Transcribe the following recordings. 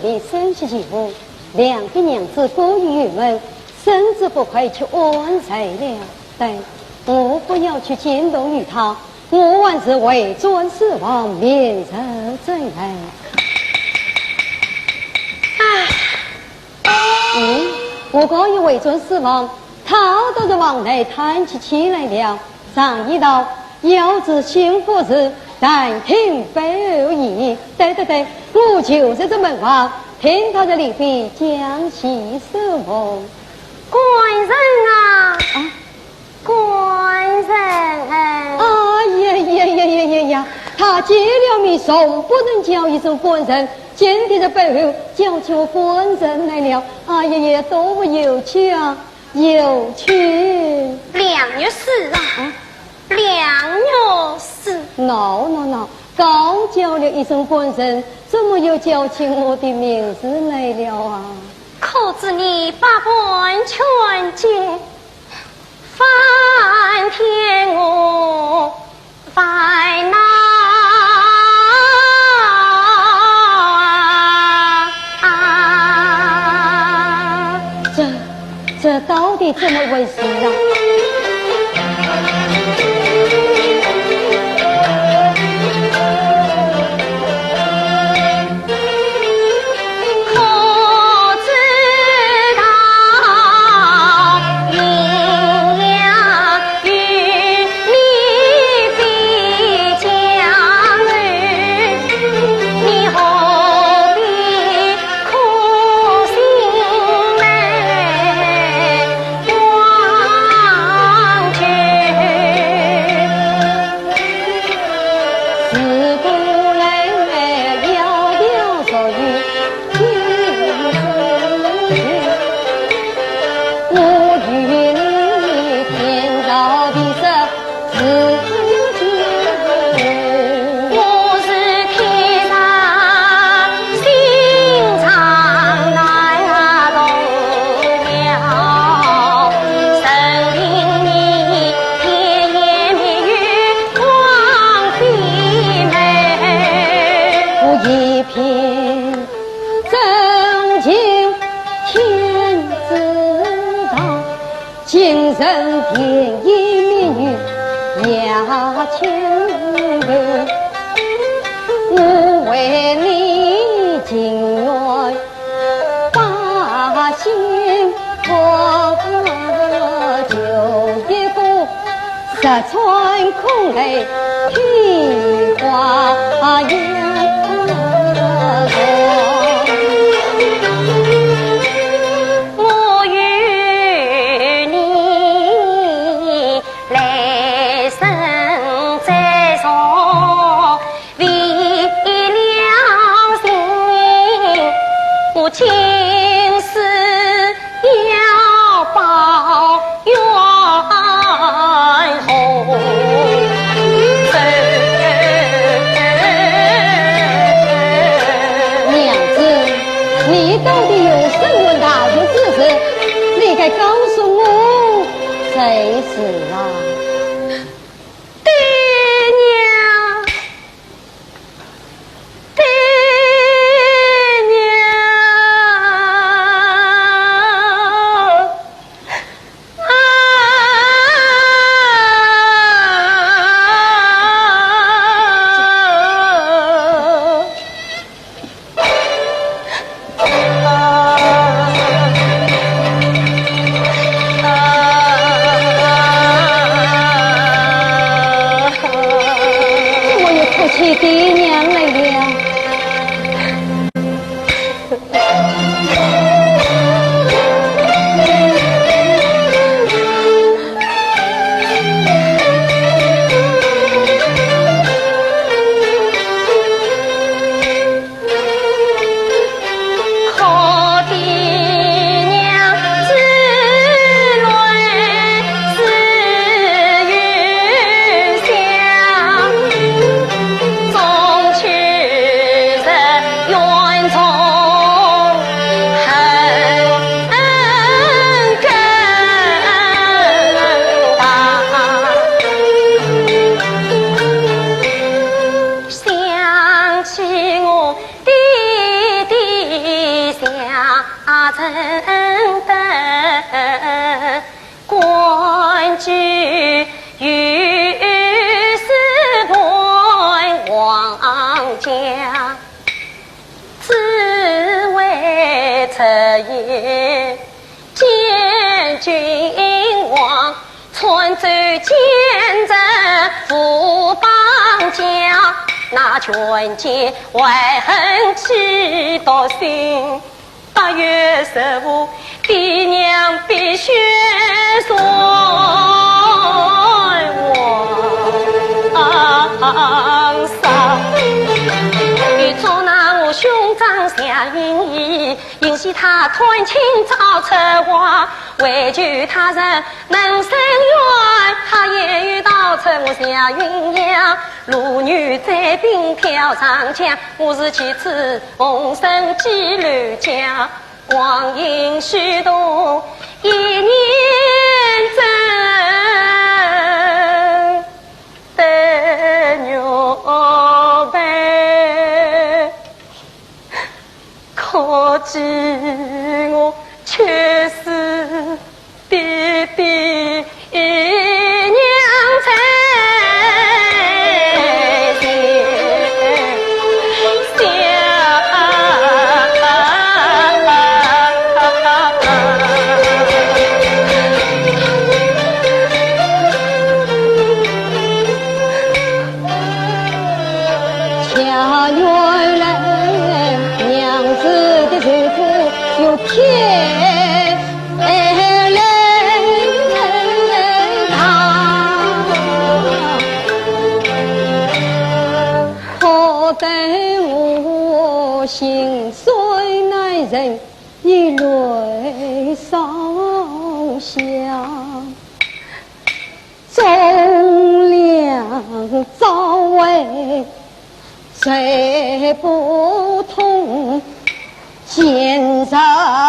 的生息媳妇，两个娘子各于郁闷，甚至不快去安睡了。但我不要去惊动于他，我还是为尊死亡，免受罪来。我刚一为尊死亡，他倒是往内叹起气来了。上一道要知幸福时，但听非而已。对，我就是这门话，听他的里边讲起什么？官人啊，官人！呀！他结了命，从不能叫一声官人，今天的背后叫起我官人来了。多么有趣啊！有趣！两月4啊，两月4。No， 刚叫了一声官人，怎么又叫起我的名字来了啊？可知你把本全接，翻天我在哪？这到底怎么回事啊？人便宜命运压千人，我为你情愿把心破，就一个石川空泪听花烟。情丝要报冤仇，娘子，你到底有什么大的之事？你该告诉我，谁是啊？总去见证父邦家，那权奸怀恨气多心。8月15，爹娘必须算王丧。欲捉拿我兄长夏云逸，引起他团亲造策划，为救他人能伸冤，他也欲盗走我夏云阳。路女在兵挑长江，我是其子逢生几缕家。光阴虚度一年真，得牛背，可惜我却是爹爹娘才。心碎难忍，一泪扫下，忠良早为谁不同？见着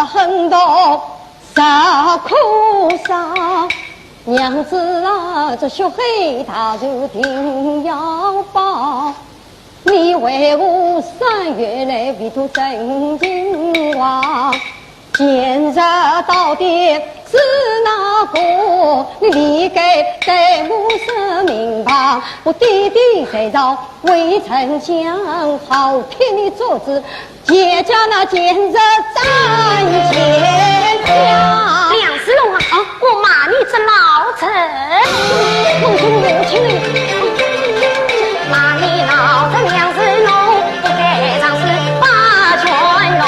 很多杀苦杀，娘子啊，这血黑他就定要报。你为我3月来为图真金王，见着到底是哪个？你立该给我说明白。我弟弟在朝未曾讲，好替你做主，结交那奸人斩奸家。梁世龙啊，我骂你这老贼！我说母亲。骂你老子娘子弄，不该尝试把权弄。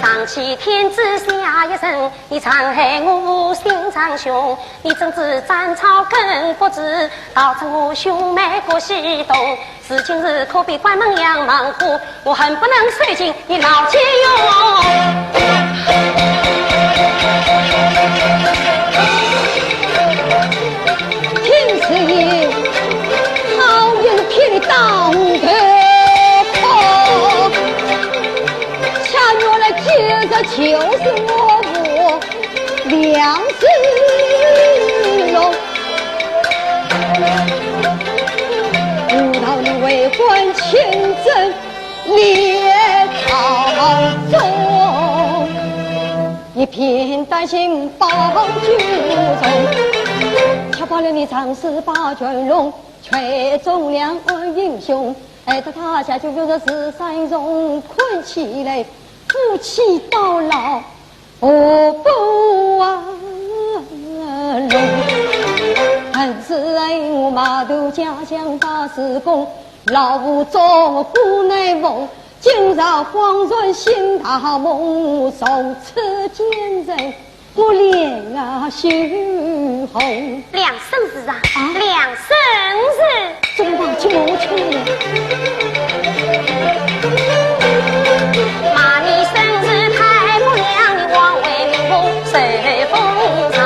上起天子下一声，你残害我心肠凶。你怎知斩草根不知，导致我兄妹过西东。是今日可比关门杨门户，我恨不能碎尽你老奸用。听此言。当头破，恰若来接着就是我父梁世龙。不道你为官清正列朝中，一片担心保举中，却把了你长势把卷龙。却忠良而英雄，爱得他下就有着十三荣困起来，夫妻到老不忘龙。恨是爱我马头家乡把事功，老吴做姑乃梦，今朝恍然醒大梦，受此奸人。我脸啊羞红，两生日啊，两生日，怎么忘记母亲了？骂你生日太不良，你枉为民风随风长。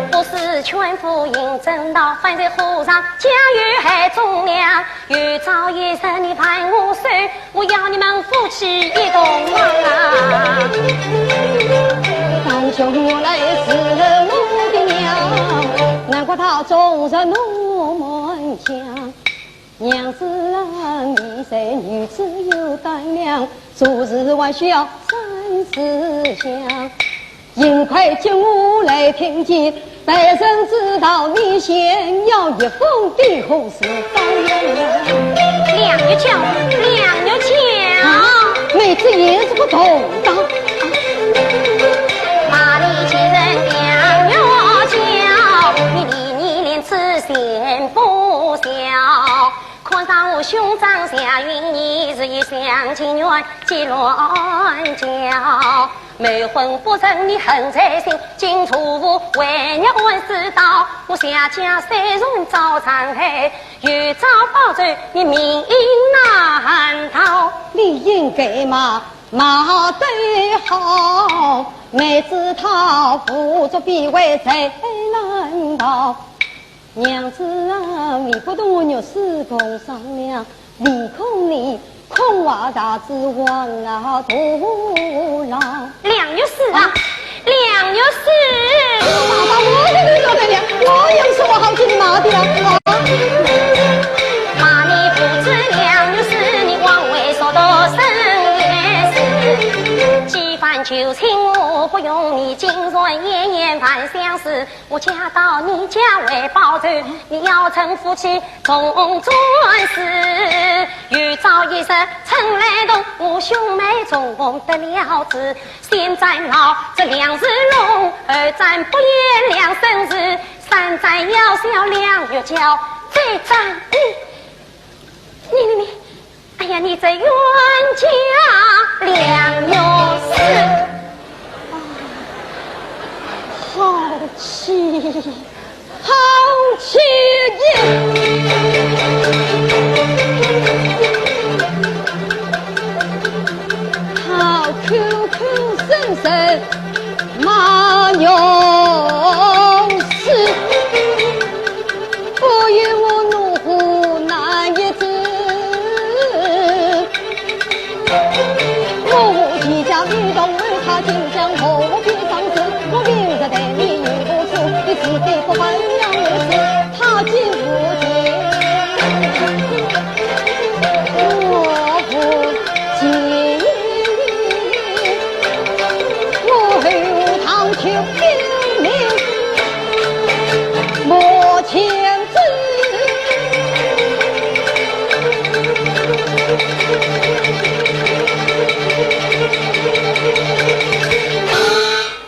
不是全副引正道，反在湖上家与害忠良。有朝一日你判我手，我要你们夫妻一同亡啊！当兄我来是我的娘，难怪他总是怒满腔。娘子啊，你这女子有胆量，做事还需要三思想。尽快进屋来听见，百姓知道你先要一封的后事当然。两月桥，两月桥，妹子也是不懂当。骂你亲人两月桥，你先不孝。可让我兄长下云，一日一厢情愿结乱交。没婚不成，你恨在心。今初为娘问世道，我下家三人遭残害，欲遭报罪，你命难逃。你应该骂得好，妹子她扶着必为谁难逃。娘子啊，你不懂我有四公商量，你空你空话大子王啊徒劳。梁女士啊，梁女士，爸爸，我的女儿的娘，我有什么好听你骂的了？骂你不知梁女士，你枉为说多生也是。几番旧情我不用你，今日夜夜烦相思。我嫁到你家为报仇，你要成夫妻总转世。预早一生曾来动，我兄妹总得了志。先战老这两日龙，二战不言两生日，三战要小两月交，再战你，哎呀，你这冤家两有事。好气，好气也！好口口声声马有事，不与我怒呼难一字。我即将遇到为他进江何必上次？我明着对你一不出，你自己不分两事，他进不进？我不进，我后堂求英明，莫牵制。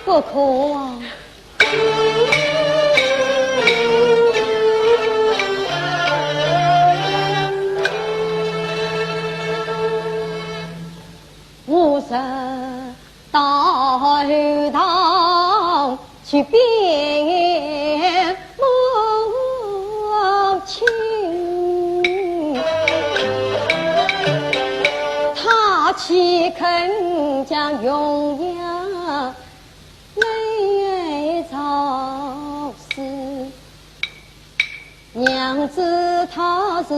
不可啊！我是大后堂去变母亲，他岂肯将永养来造事？娘子她是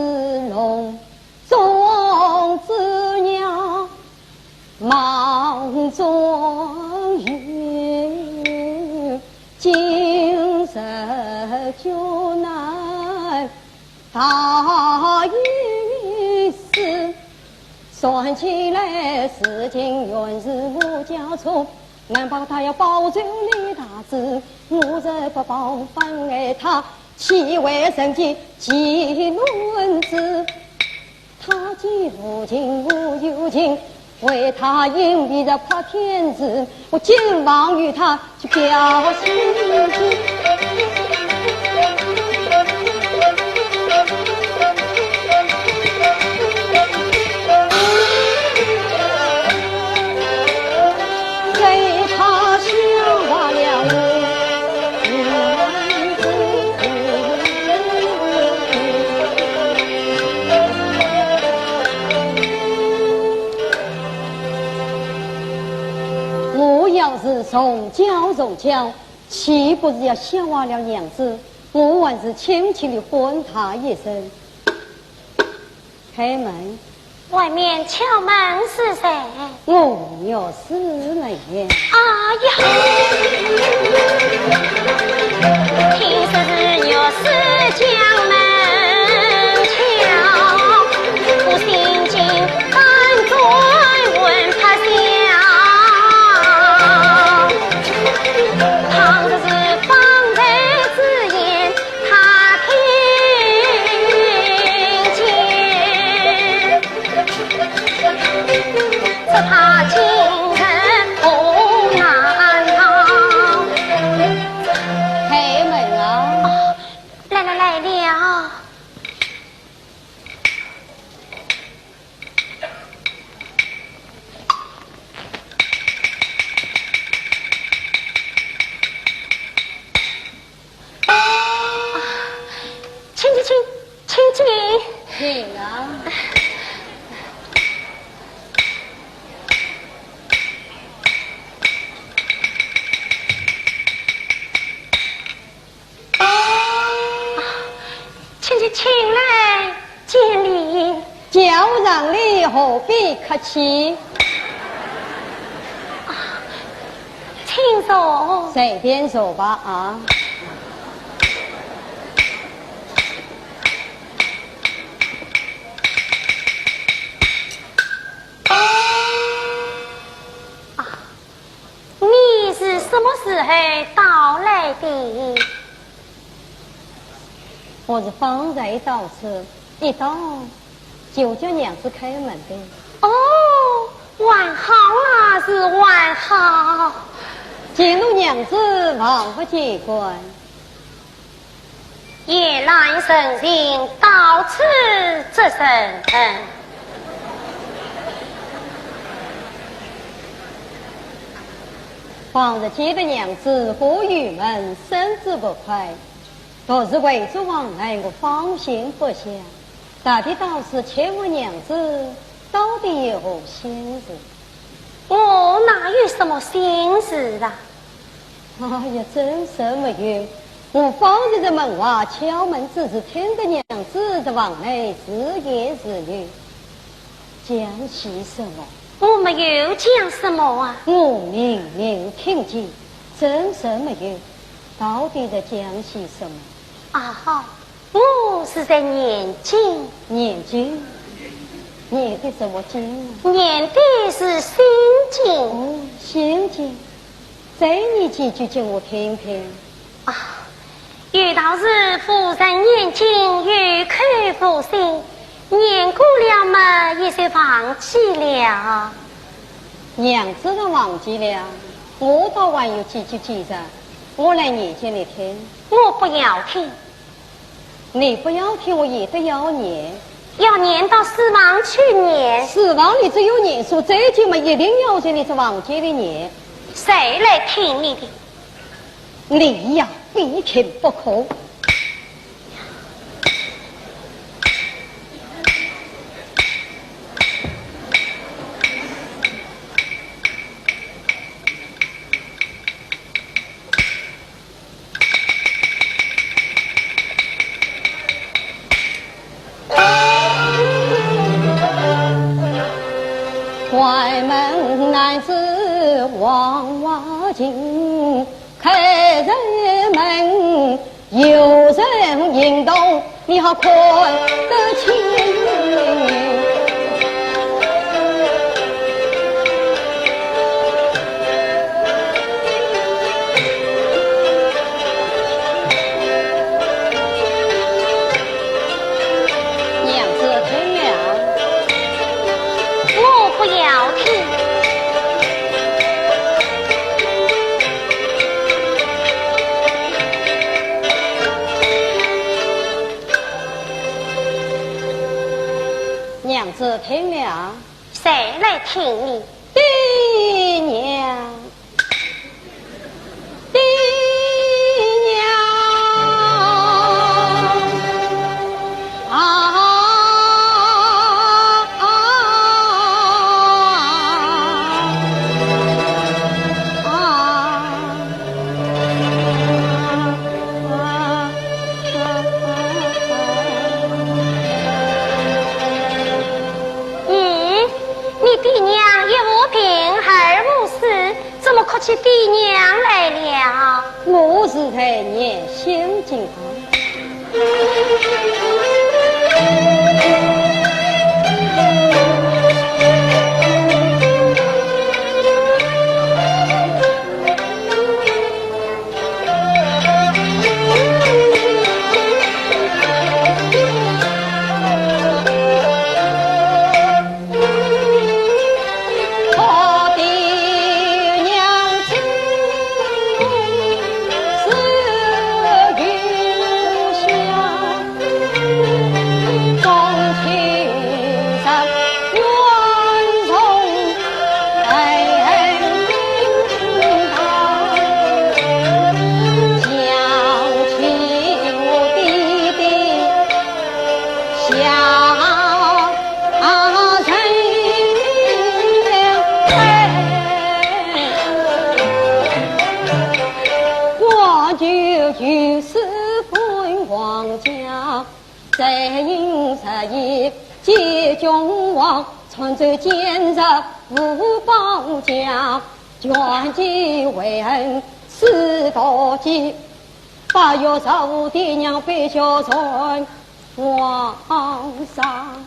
笼中之鸟，忙中鱼，今日就难大一事。算起来事情原是我家错，难保他要保住你大子，我若不保反爱他岂为生计几轮子？他既无情我有情，为他硬逼着破天子，我今往与他去表心迹。要是从教，岂不是要笑话了娘子？我还是轻轻的唤他一声。开门，外面敲门是谁？我有事来言。哎呀，听说是有事将门敲，我心惊胆战问他想。倘若是方才之言，他听见，这他今日不难逃。开门啊！来来来。请啊！请来见礼。叫让你何必客气？请坐。随便说吧啊！你是什么时候到来的？我是方才到此，一到就叫娘子开门的。哦，万好啊，是万好。见了娘子，望不见关。夜来神行，到此则神thần。方日见的娘子过玉门，身子不快，都是为着往来，我放心不下。大体倒是欠我娘子，到底有何心事？我哪有什么心事啊？哎呀，真是没有。我方日在门外敲门，只是听得娘子的往来自言自语，讲些什么？我没有讲什么啊。我明明听见，真是没有。到底在讲些什么？啊，我是在念经。念经？念的什么经啊？念的是心经。哦，心经。再念几句给我听听。啊，遇到是夫人念经，欲口不心，念过了嘛，也就忘记了。娘子都忘记了，我倒还有几句记着，我来念给你听。我不要听。你不要听，我也得要念。要念到死亡去念。死亡你只有念书，这句嘛一定要给你是忘记的念。谁来听你的？你呀，非听不可。怀门男子往瓦进，开人门有人引动，你好看得清。娘子听了，我不要听。娘子听了，谁来听你？爹娘，爹娘啊！可惜爹娘来了。我是在念心经啊。在因实意，皆君王传奏奸人无保家，卷籍为恩四多吉。8月15爹娘被小传皇上。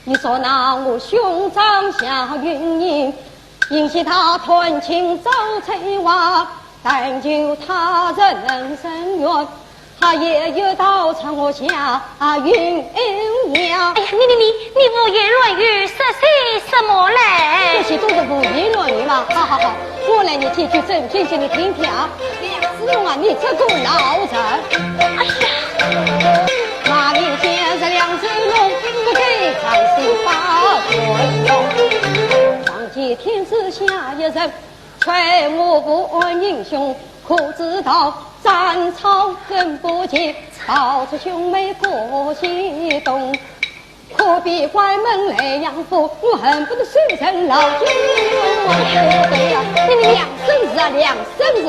你说那我兄长下云营，引起他团亲遭催娃，但求他人能伸冤，他也有道传我下云娘。哎呀，你无言乱语，说些什么嘞？这些都是无言乱语嘛。好，我来你几句正经给你听听啊。梁子龙啊，你这个老人，哎呀，那你见着梁子龙不给长心发滚动，上接天子下一人，揣摩不安英雄，可知道战草根不及，抱着兄妹过西东。可比关门来养父，我恨不得手成老君。对呀，两生子啊，两生子。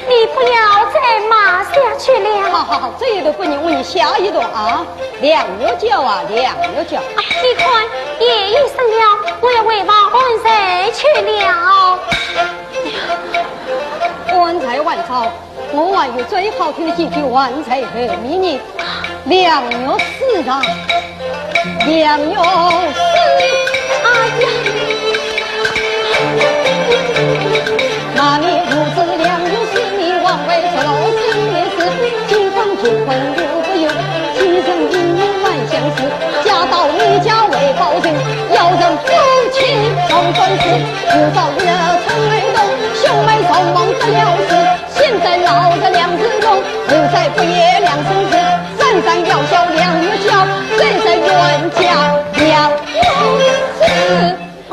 你不要再骂下去了。好，这一段不你问你下一段啊。两月叫啊，两月叫。哎，你看夜已深了，我要为王安谁去了？万财万朝，我还有最好听的几句万财和迷你。两月4啊，两月4，哎呀，那年母子2月4日王位是老生也是，金房结婚6个月，其生1年万相思，嫁到你家为保证，要人夫妻双关事，不早日成为动，兄妹双亡得了事。现在闹着梁子龙，留在不夜两生子，三三要小两月交，谁在冤家两子？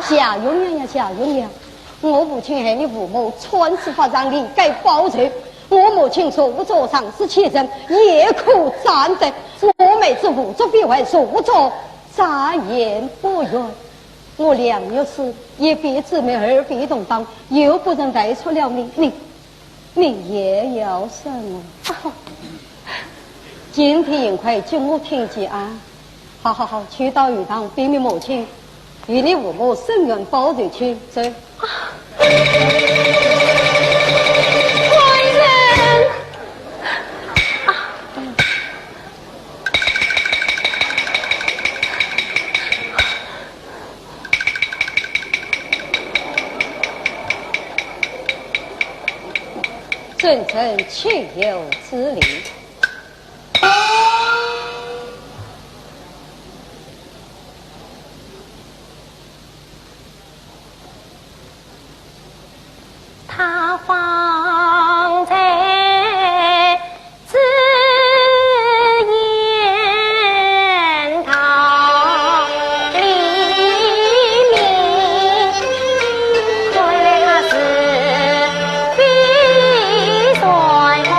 夏永娘呀，夏永娘，我母亲害你父母穿刺法让你该报仇，我母亲素着上司切人，夜苦战斗，我妹子无足必为素着眨眼不远。我2月4一别姊妹2别同当，又不能带出了你也要什么？今天应快就我听见啊！好，去到鱼塘避免母亲与你父母生源保住去走。正正确有之理。他方在自言堂里面，看来他是非算我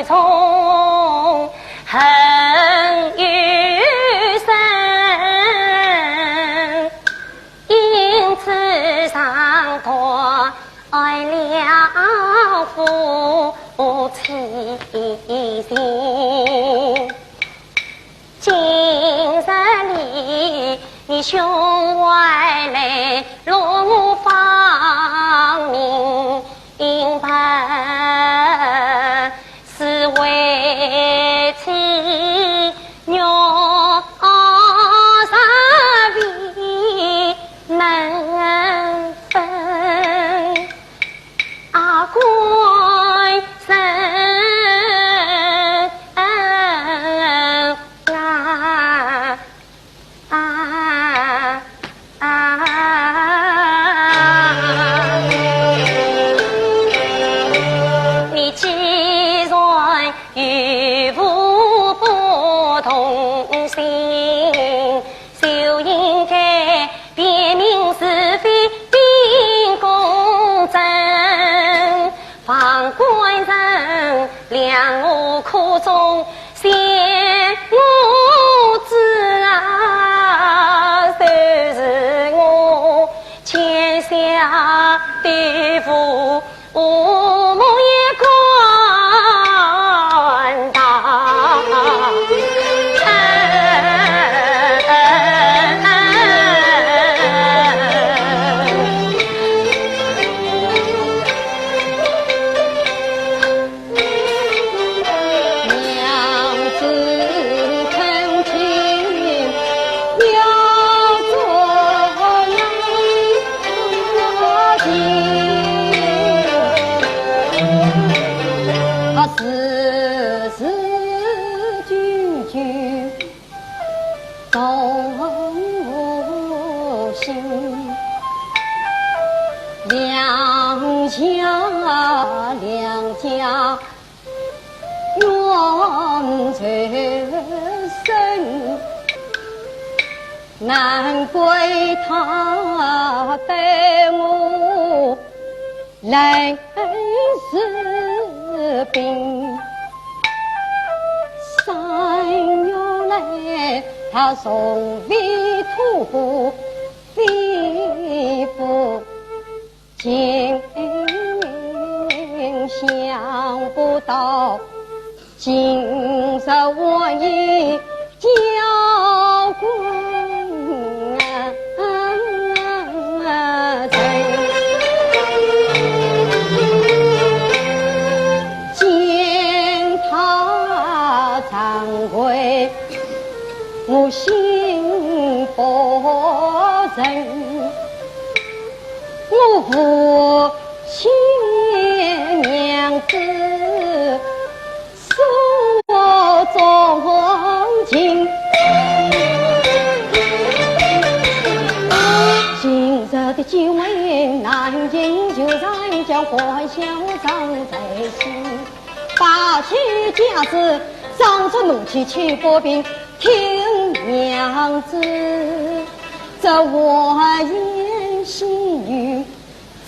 从恨与深，因此上托爱了夫妻心。今日里你兄外来落芳名白，是为妻娘杀为门分，阿乖生你既然与父不同心，就应该辨明是非，秉公正，方官人量我苦衷，显我知啊，就是我欠下的父母也管他。两家冤仇深，难怪他对我来是病。3月来他从未吐过肺腑，竟想不到今日我已交官城，见他惭愧我心不忍，我父亲娘子所钟情，今日的机会难饮，就让将欢笑藏在心，把起架子仗着怒气去拨兵，听娘子这我言细语，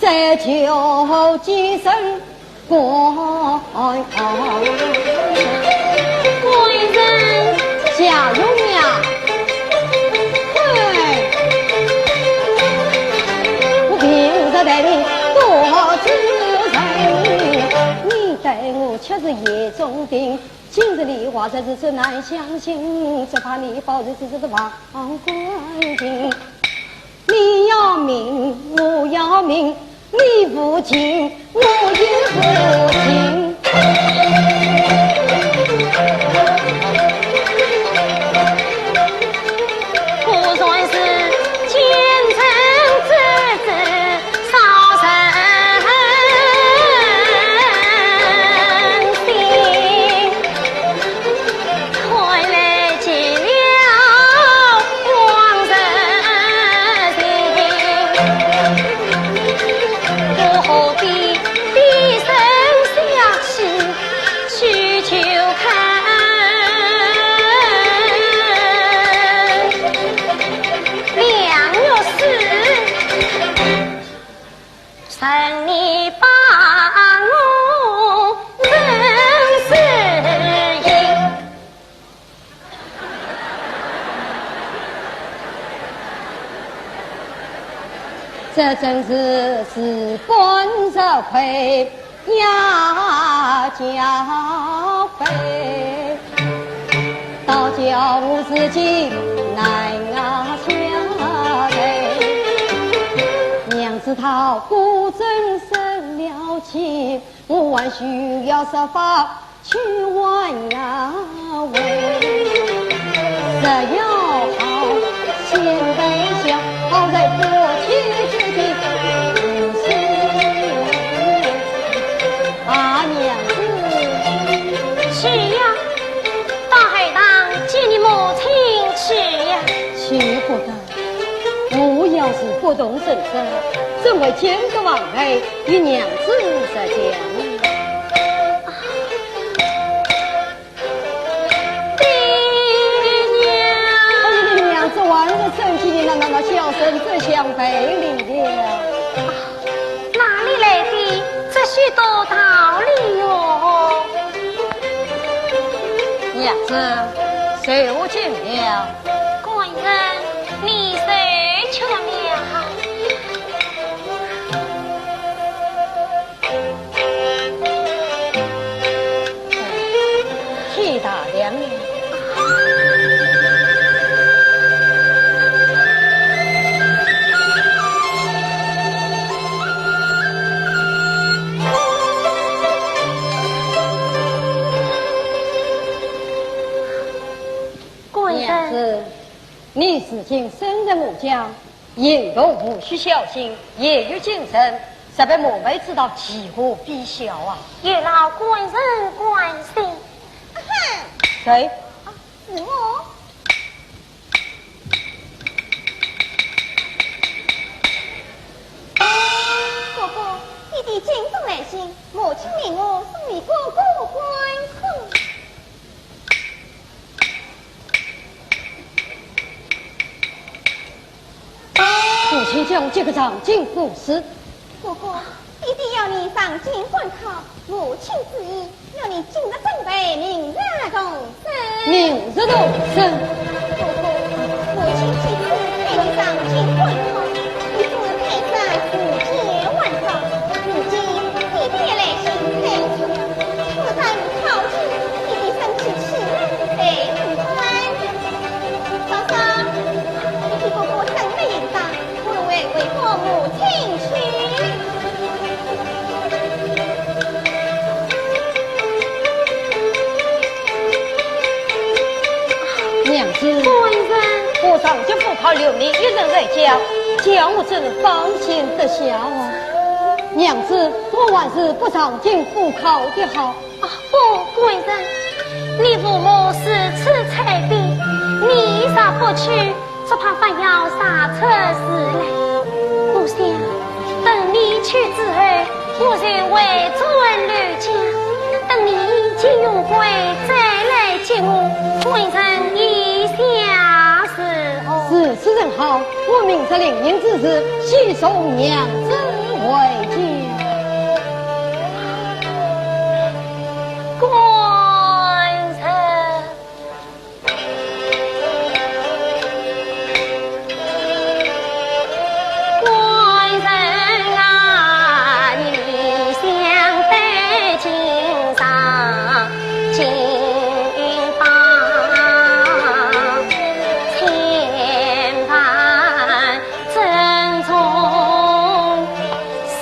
这就几声官人下容呀，我平日待你多知人，你待我却是夜中定，今日里话这日子难相信，只怕你抱着日子的王冠顶。你要命我要命，你不亲我也不亲，不算是奸臣之子杀人心，快来见了皇人心，我何必低声下这真是事半则亏，呀加倍，倒叫我自己难下泪。娘子她不真生了气，我还需要设法去挽回。这要好先得想好在夫妻之间不是娘子是呀，大海当见你母亲去呀，去不得。我要是不动声色，怎会见个王妃与娘子在讲？晚上生气的那小声这相背离了，哪里来的这许多道理哟？娘子，受尽了。官人，你受去了。替大娘娘。娘子，你如今身在我家，言动无需小心，言语谨慎，实被母妹知道，其何必笑啊！月老官人关心。谁？是我。哥哥，你的惊动来信，母亲命我送你哥哥观看。父亲将这个长进不是。哥哥，一定要你上京观考，母亲之意，要你今日准备明日动身。明日动身。哥哥，母亲这次陪你上京观考，你昨日配上4天晚上，如今你别来信陪去了，我在考试，你的生气气被不关。早上，你替哥哥准备营帐，我为我母亲去。娘子，官人，我上京赴考留你一人在家，叫我怎放心得下啊？娘子，我还是不上京赴考的好。不，官人，你父母是此才的，你若不去，只怕反要杀出事来。我想等你去之后，我就回转刘家，等你进用归再来接我。官人意下是何？是人好，我明着领营之时，悉送娘子回家。是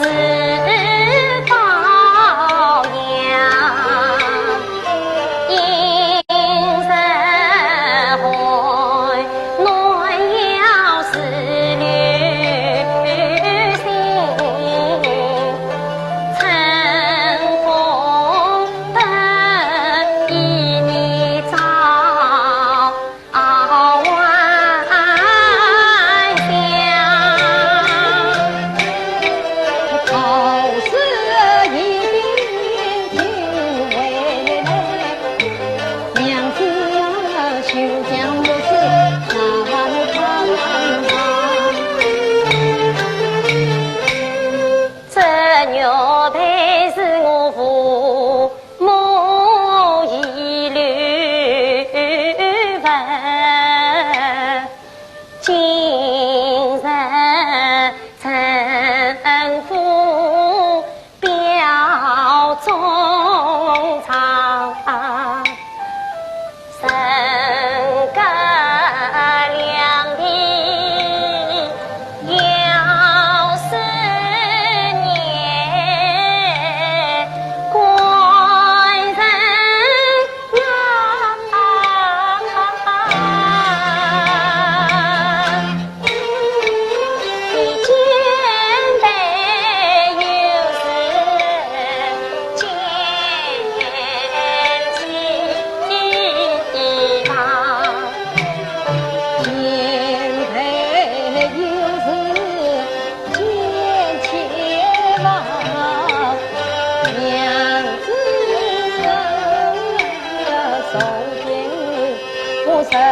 娘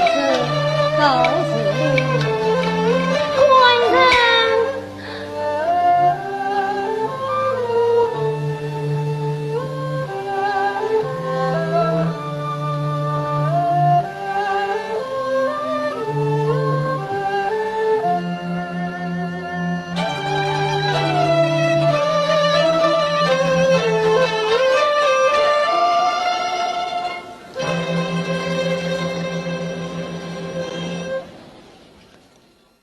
子告辞。